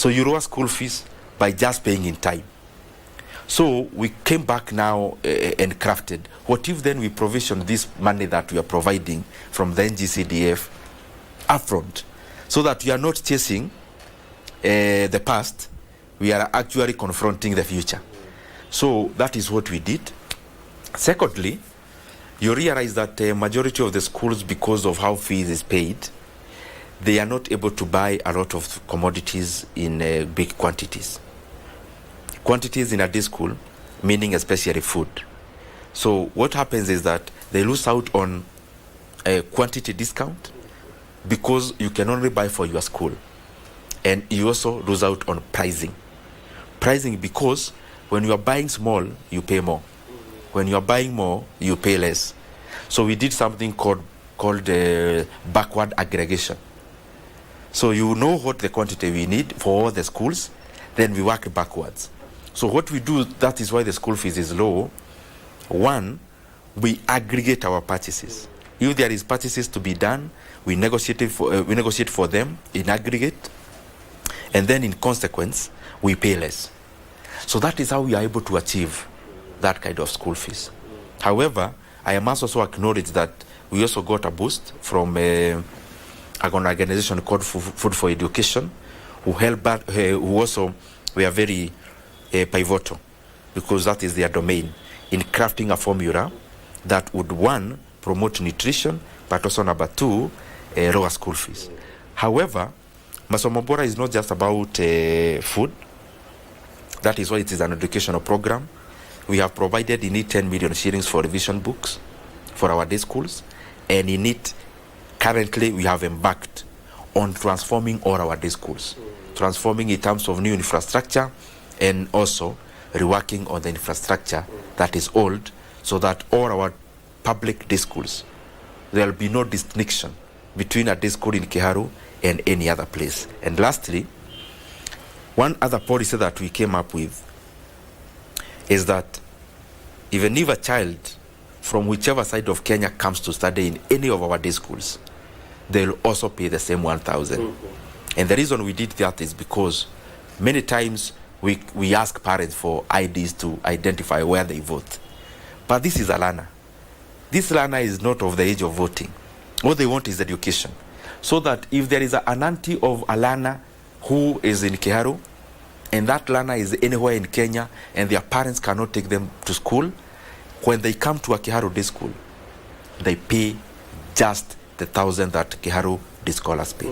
So you lower school fees by just paying in time. So we came back now and crafted. What if then we provision this money that we are providing from the NGCDF upfront, so that we are not chasing the past, we are actually confronting the future. So that is what we did. Secondly, you realize that the majority of the schools, because of how fees is paid, they are not able to buy a lot of commodities in big quantities. Quantities in a day school, meaning especially food. So what happens is that they lose out on a quantity discount because you can only buy for your school. And you also lose out on pricing. Pricing because when you are buying small, you pay more. When you are buying more, you pay less. So we did something called backward aggregation. So you know what the quantity we need for all the schools, then we work backwards. So what we do, that is why the school fees is low. One, we aggregate our purchases. If there is purchases to be done, we negotiate for them in aggregate, and then in consequence, we pay less. So that is how we are able to achieve that kind of school fees. However, I must also acknowledge that we also got a boost from an organization called Food for Education, who also were very pivotal, because that is their domain, in crafting a formula that would, one, promote nutrition, but also number two, lower school fees. However, Masomo Bora is not just about food. That is why it is an educational program. We have provided in it 10 million shillings for revision books for our day schools, and in it, currently we have embarked on transforming all our day schools, transforming in terms of new infrastructure, and also reworking on the infrastructure that is old, so that all our public day schools, there will be no distinction between a day school in Kiharu and any other place. And lastly, one other policy that we came up with is that even if a child from whichever side of Kenya comes to study in any of our day schools, they'll also pay the same 1,000. And the reason we did that is because many times we ask parents for IDs to identify where they vote. But this is a learner. This learner is not of the age of voting. What they want is education. So that if there is an auntie of a learner who is in Kiharu, and that learner is anywhere in Kenya, and their parents cannot take them to school, when they come to a Kiharu day school, they pay just the 1,000 that Kiharu day scholars pay.